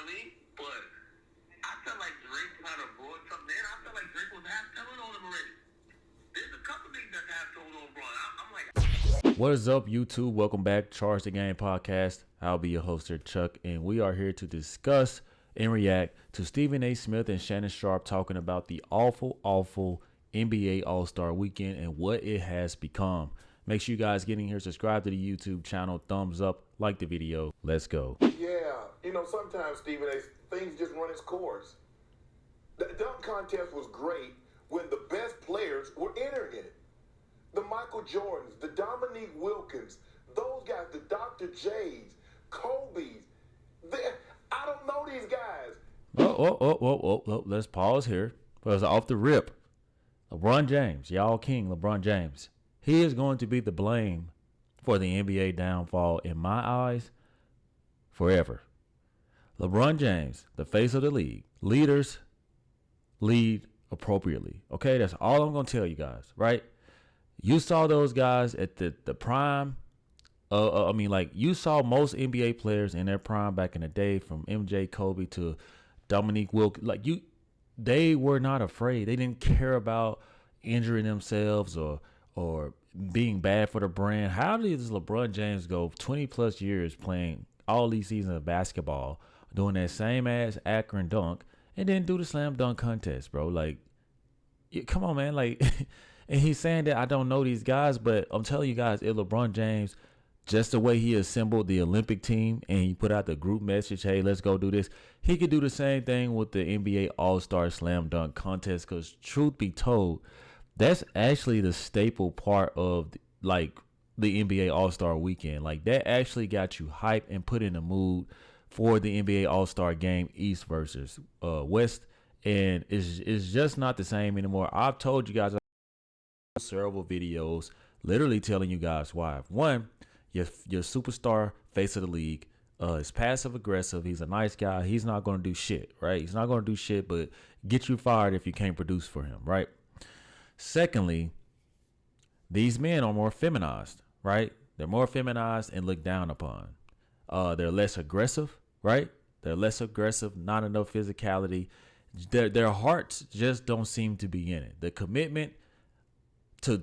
what I mean? But I felt like Drake kind of brought something in. I felt like Drake was half telling on him already. There's a couple things that half told on LeBron. I'm like, what is up, YouTube? Welcome back, Charge the Game podcast. I'll be your host here, Chuck, and we are here to discuss and react to Stephen A. Smith and Shannon Sharpe talking about the awful NBA All-Star Weekend and what it has become. Make sure you guys get in here, subscribe to the YouTube channel, thumbs up, like the video. Let's go. Yeah, sometimes, Stephen A., things just run its course. The dunk contest was great when the best players were entering it. The Michael Jordans, the Dominique Wilkins, those guys, the Dr. J's, Kobe's. I don't know these guys. Oh, let's pause here. Because off the rip, LeBron James, y'all king LeBron James, he is going to be the blame for the NBA downfall in my eyes forever. LeBron James, the face of the league. Leaders lead appropriately. Okay, that's all I'm going to tell you guys, right? You saw those guys at the prime. You saw most NBA players in their prime back in the day, from MJ, Kobe to Dominique Wilkins. They were not afraid. They didn't care about injuring themselves or being bad for the brand. How does LeBron James go 20 plus years playing all these seasons of basketball, doing that same ass Akron dunk, and then do the slam dunk contest, bro? Come on, man. And he's saying that I don't know these guys, but I'm telling you guys, if LeBron James, just the way he assembled the Olympic team and he put out the group message, hey, let's go do this, he could do the same thing with the NBA All-Star Slam Dunk Contest. Because truth be told, that's actually the staple part of the NBA All-Star Weekend. That actually got you hyped and put in the mood for the NBA All-Star Game, East versus West. And it's just not the same anymore. I've told you guys several videos literally telling you guys why. One, your superstar face of the league is passive aggressive. He's a nice guy. He's not going to do shit, right? He's not going to do shit but get you fired if you can't produce for him, right? Secondly, these men are more feminized, right? They're more feminized and looked down upon. They're less aggressive, right? They're less aggressive, not enough physicality. Their hearts just don't seem to be in it. The commitment to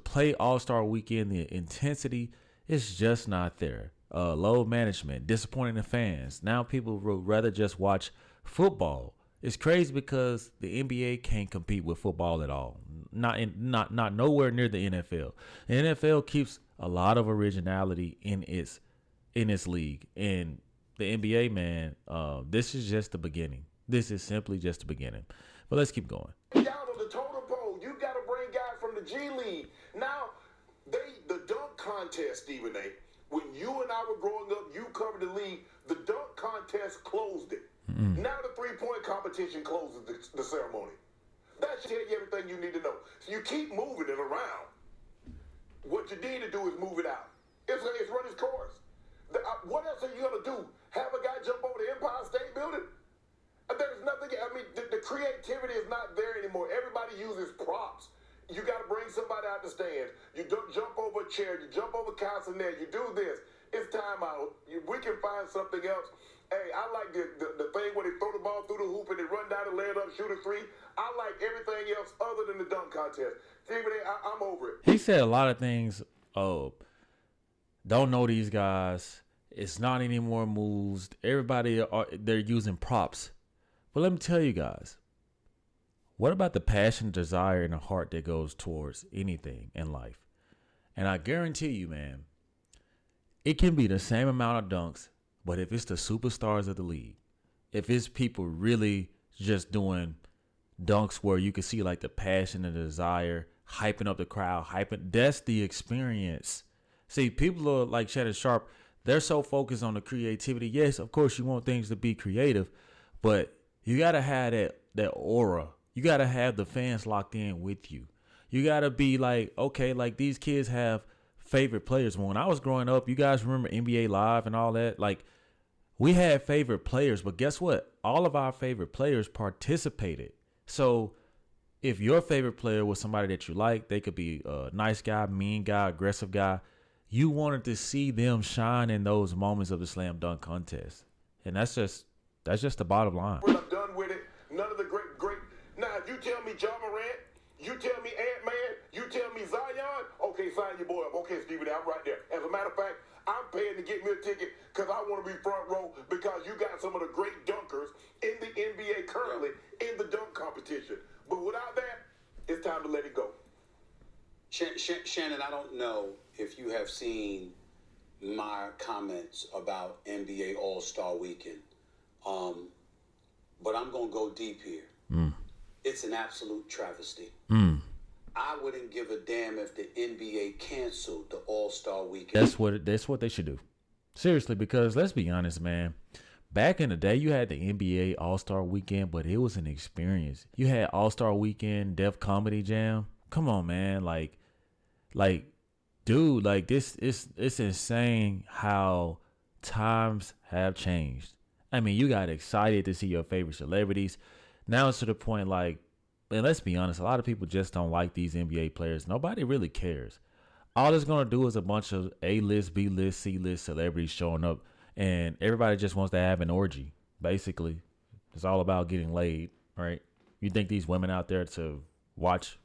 play All-Star Weekend, the intensity is just not there. Low management, disappointing the fans. Now people would rather just watch football. It's crazy because the NBA can't compete with football at all. Not nowhere near the NFL. The NFL keeps a lot of originality in its league, and the NBA, man, this is just the beginning. This is simply just the beginning. But let's keep going. Down on the totem pole, you got to bring guys from the G League. Now, the dunk contest, Stephen A., when you and I were growing up, you covered the league, the dunk contest closed it. Mm-hmm. Now the three-point competition closes the ceremony. That should tell you everything you need to know. So you keep moving it around. What you need to do is move it out. It's run its course. What else are you going to do? Have a guy jump over the Empire State Building? There's nothing. The creativity is not there anymore. Everybody uses props. You got to bring somebody out the stands. You don't jump over a chair. You jump over Castanet. You do this. It's time out. We can find something else. Hey, I like the thing where they throw the ball through the hoop and they run down and lay it up, shoot a three. I like everything else other than the dunk contest. Stephen A., I'm over it. He said a lot of things. Don't know these guys. It's not any more moves. They're using props. But let me tell you guys, what about the passion, desire, and the heart that goes towards anything in life? And I guarantee you, man, it can be the same amount of dunks, but if it's the superstars of the league, if it's people really just doing dunks where you can see the passion and the desire, hyping up the crowd, that's the experience. See, people are like Shannon Sharpe, they're so focused on the creativity. Yes, of course, you want things to be creative, but you got to have that aura. You got to have the fans locked in with you. You got to be these kids have favorite players. When I was growing up, you guys remember NBA Live and all that? We had favorite players, but guess what? All of our favorite players participated. So if your favorite player was somebody that you like, they could be a nice guy, mean guy, aggressive guy. You wanted to see them shine in those moments of the slam dunk contest. And that's just That's just the bottom line. When I'm done with it, none of the great. Now, if you tell me John Morant, you tell me Ant-Man, you tell me Zion, okay, sign your boy up. Okay, Stephen, I'm right there. As a matter of fact, I'm paying to get me a ticket because I want to be front row because you got some of the great dunkers in the NBA currently in the dunk competition. But without that, it's time to let it go. Shannon, I don't know if you have seen my comments about NBA All-Star Weekend, but I'm going to go deep here. It's an absolute travesty. I wouldn't give a damn if the NBA canceled the All-Star Weekend. That's what they should do. Seriously, because let's be honest, man. Back in the day, you had the NBA All-Star Weekend, but it was an experience. You had All-Star Weekend, Def Comedy Jam. Come on, man. Like, dude, like this is, it's insane how times have changed. I mean, you got excited to see your favorite celebrities. Now it's to the point like, and let's be honest, a lot of people just don't like these NBA players. Nobody really cares. All it's going to do is a bunch of A-list, B-list, C-list celebrities showing up, and everybody just wants to have an orgy, basically. It's all about getting laid, right? You think these women out there to watch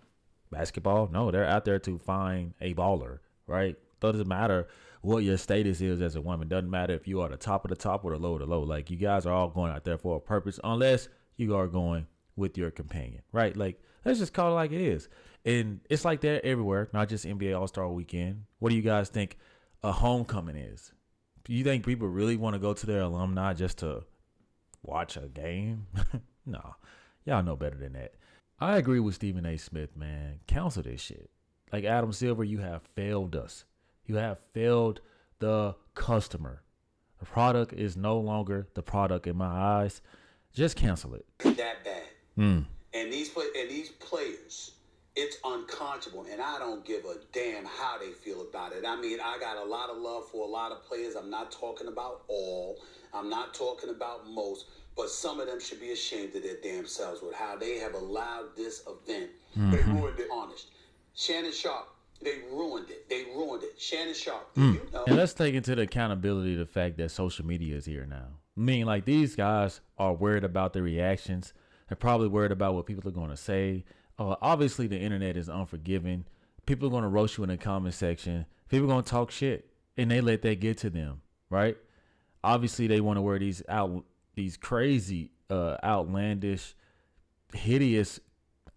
basketball? No, they're out there to find a baller, right? Doesn't matter what your status is as a woman. Doesn't matter if you are the top of the top or the low of the low. Like, you guys are all going out there for a purpose, unless you are going with your companion, right? Like, let's just call it like it is. And it's like that everywhere, not just NBA All-Star Weekend. What do you guys think a homecoming is? Do you think people really want to go to their alumni just to watch a game? No, y'all know better than that. I agree with Stephen A. Smith, man. Cancel this shit. Like Adam Silver, you have failed us. You have failed the customer. The product is no longer the product in my eyes. Just cancel it. That bad. And these players, it's unconscionable, and I don't give a damn how they feel about it. I mean, I got a lot of love for a lot of players. I'm not talking about all. I'm not talking about most. But some of them should be ashamed of their damn selves with how they have allowed this event. They ruined it. Honest. Shannon Sharp, they ruined it. They ruined it. Shannon Sharp, you know. And let's take into the accountability the fact that social media is here now. I mean, like, these guys are worried about the reactions. They're probably worried about what people are going to say. Obviously, the internet is unforgiving. People are going to roast you in the comment section. People are going to talk shit, and they let that get to them, right? Obviously, they want to wear these crazy, outlandish, hideous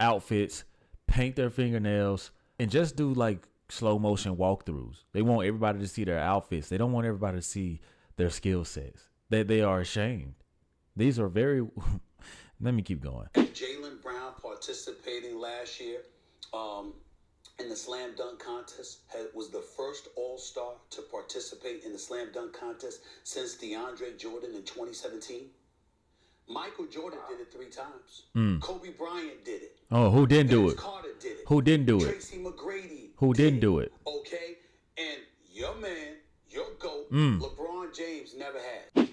outfits, paint their fingernails, and just do like slow motion walkthroughs. They want everybody to see their outfits. They don't want everybody to see their skill sets. They are ashamed. These are very. Let me keep going. Jaylen Brown participating last year in the slam dunk contest was the first All-Star to participate in the slam dunk contest since DeAndre Jordan in 2017. Michael Jordan did it 3 times. Kobe Bryant did it. Oh, who didn't do it? Carter did it. Who didn't do it? Tracy McGrady. Who didn't do it? Okay, and your man, your GOAT, LeBron James never had.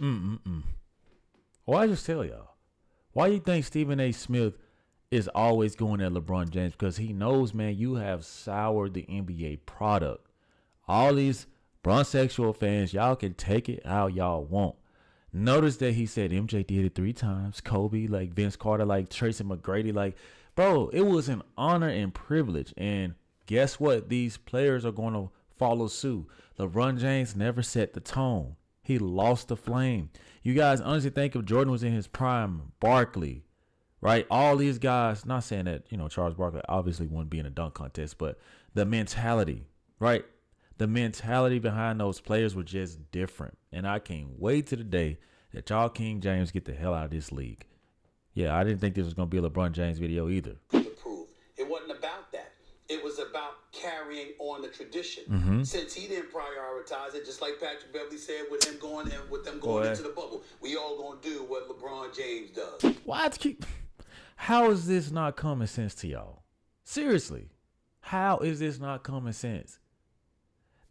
Well, I just tell y'all, why you think Stephen A. Smith is always going at LeBron James? Because he knows, man, you have soured the NBA product. All these bronsexual fans, y'all can take it how y'all want. Notice that he said MJ did it 3 times. Kobe, like Vince Carter, like Tracy McGrady. Like, bro, it was an honor and privilege. And guess what? These players are going to follow suit. LeBron James never set the tone. He lost the flame. You guys honestly think if Jordan was in his prime, Barkley, right? All these guys, not saying that, Charles Barkley obviously wouldn't be in a dunk contest, but the mentality, right? The mentality behind those players was just different. And I can't wait to the day that y'all King James get the hell out of this league. Yeah, I didn't think this was going to be a LeBron James video either. It wasn't about that. It was about carrying on the tradition. Since he didn't prioritize it, just like Patrick Beverly said, with them going into the bubble, we all gonna do what LeBron James does. How is this not common sense to y'all? Seriously, how is this not common sense?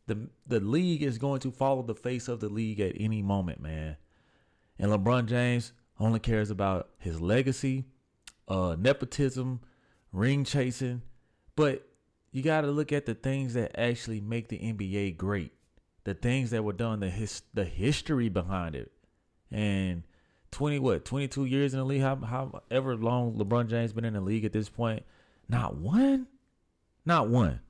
The league is going to follow the face of the league at any moment, man. And LeBron James only cares about his legacy, nepotism, ring chasing, but you got to look at the things that actually make the NBA great, the things that were done, the history behind it. And 22 years in the league, however long LeBron James been in the league at this point, not one. Man.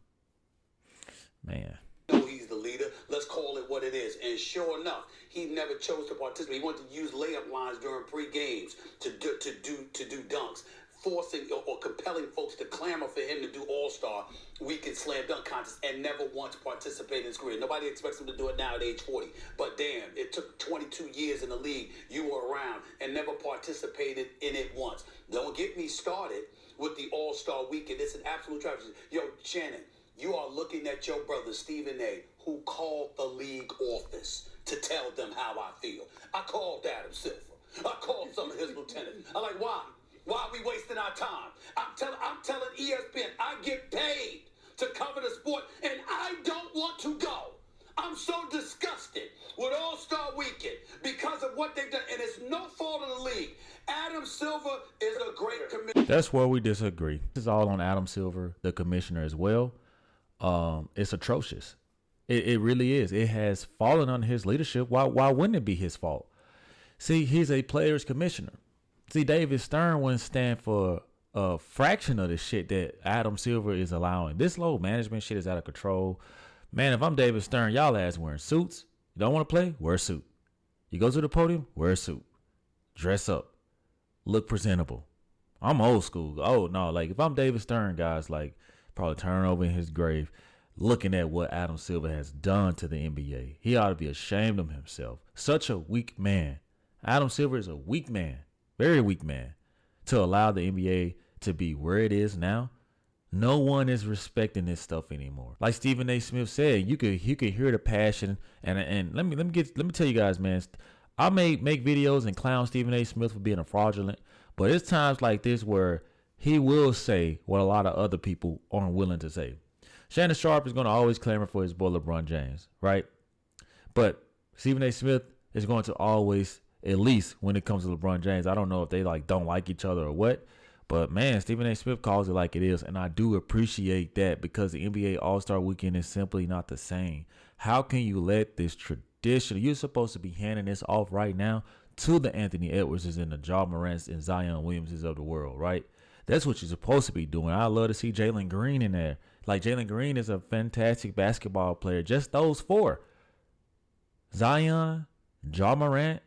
He's the leader. Let's call it what it is. And sure enough, he never chose to participate. He wanted to use layup lines during pre-games to do dunks, forcing or compelling folks to clamor for him to do All-Star Weekend Slam Dunk Contest, and never once participated in his career. Nobody expects him to do it now at age 40. But damn, it took 22 years in the league. You were around and never participated in it once. Don't get me started with the All-Star Weekend. It's an absolute travesty. Yo, Shannon, you are looking at your brother, Stephen A., who called the league office to tell them how I feel. I called Adam Silver. I called some of his lieutenants. I'm like, why? Why are we wasting our time? I'm telling ESPN, I get paid to cover the sport, and I don't want to go. I'm so disgusted with All-Star Weekend because of what they've done, and it's no fault of the league. Adam Silver is a great commissioner. That's where we disagree. This is all on Adam Silver, the commissioner, as well. It's atrocious. It really is. It has fallen on his leadership. Why wouldn't it be his fault? See, he's a players commissioner. See, David Stern wouldn't stand for a fraction of the shit that Adam Silver is allowing. This low management shit is out of control. Man, if I'm David Stern, y'all ass wearing suits. You don't want to play? Wear a suit. You go to the podium? Wear a suit. Dress up. Look presentable. I'm old school. Oh, no. Like, if I'm David Stern, guys, like, probably turn over in his grave looking at what Adam Silver has done to the NBA. He ought to be ashamed of himself. Such a weak man. Adam Silver is a weak man. Very weak man. To allow the NBA to be where it is now. No one is respecting this stuff anymore. Like Stephen A. Smith said, you could hear the passion. And let me tell you guys, man. I may make videos and clown Stephen A. Smith for being a fraudulent, but it's times like this where he will say what a lot of other people aren't willing to say. Shannon Sharpe is going to always clamor for his boy LeBron James, right? But Stephen A. Smith is going to always, at least when it comes to LeBron James, I don't know if they don't like each other or what, but man, Stephen A. Smith calls it like it is, and I do appreciate that because the NBA All-Star Weekend is simply not the same. How can you let this tradition, you're supposed to be handing this off right now to the Anthony Edwardses and the Ja Morants and Zion Williamses of the world, right? That's what you're supposed to be doing. I love to see Jalen Green in there. Like, Jalen Green is a fantastic basketball player. Just those four. Zion, Ja Morant,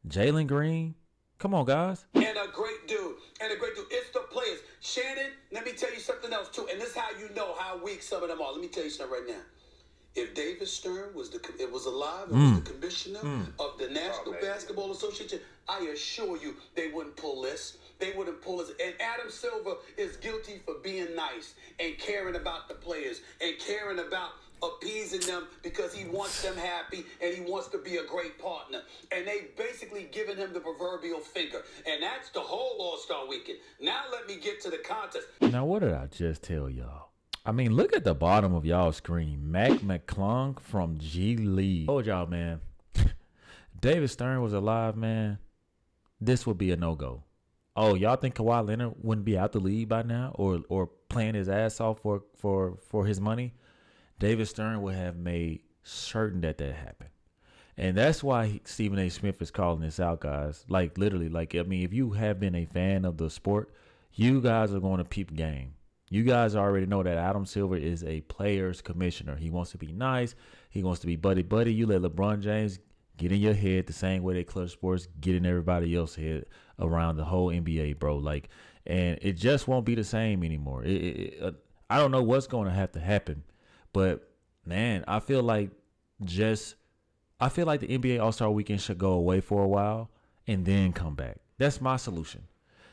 Jalen Green. Come on, guys. And a great dude. It's the players. Shannon, let me tell you something else, too. And this is how you know how weak some of them are. Let me tell you something right now. If David Stern was alive and was the commissioner of the National Basketball Association, I assure you they wouldn't pull this. They wouldn't pull this. And Adam Silver is guilty for being nice and caring about the players and caring about appeasing them because he wants them happy and he wants to be a great partner. And they basically given him the proverbial finger. And that's the whole All-Star Weekend. Now let me get to the contest. Now, what did I just tell y'all? I mean, look at the bottom of y'all's screen. Mac McClung from G League. Told y'all, man. David Stern was alive, man. This would be a no-go. Oh, y'all think Kawhi Leonard wouldn't be out the league by now or playing his ass off for his money? David Stern would have made certain that happened. And that's why Stephen A. Smith is calling this out, guys. Like, literally, I mean, if you have been a fan of the sport, you guys are going to peep game. You guys already know that Adam Silver is a players commissioner. He wants to be nice. He wants to be buddy-buddy. You let LeBron James get in your head the same way that Clutch Sports get in everybody else's head around the whole NBA, bro. And it just won't be the same anymore. I don't know what's going to have to happen, but man, I feel like the NBA All-Star Weekend should go away for a while and then come back. That's my solution.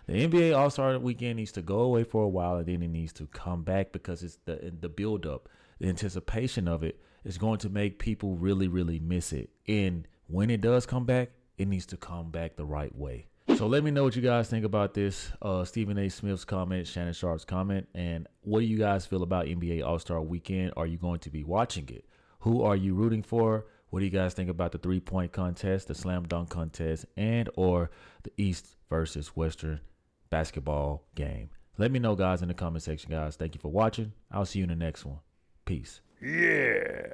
The NBA All-Star Weekend needs to go away for a while and then it needs to come back because it's the build-up, the anticipation of it is going to make people really, really miss it. And when it does come back, it needs to come back the right way. So let me know what you guys think about this Stephen A. Smith's comment, Shannon Sharpe's comment, and what do you guys feel about NBA All-Star Weekend? Are you going to be watching it? Who are you rooting for? What do you guys think about the three-point contest, the slam dunk contest, and or the East versus Western basketball game? Let me know, guys, in the comment section, guys. Thank you for watching. I'll see you in the next one. Peace. Yeah.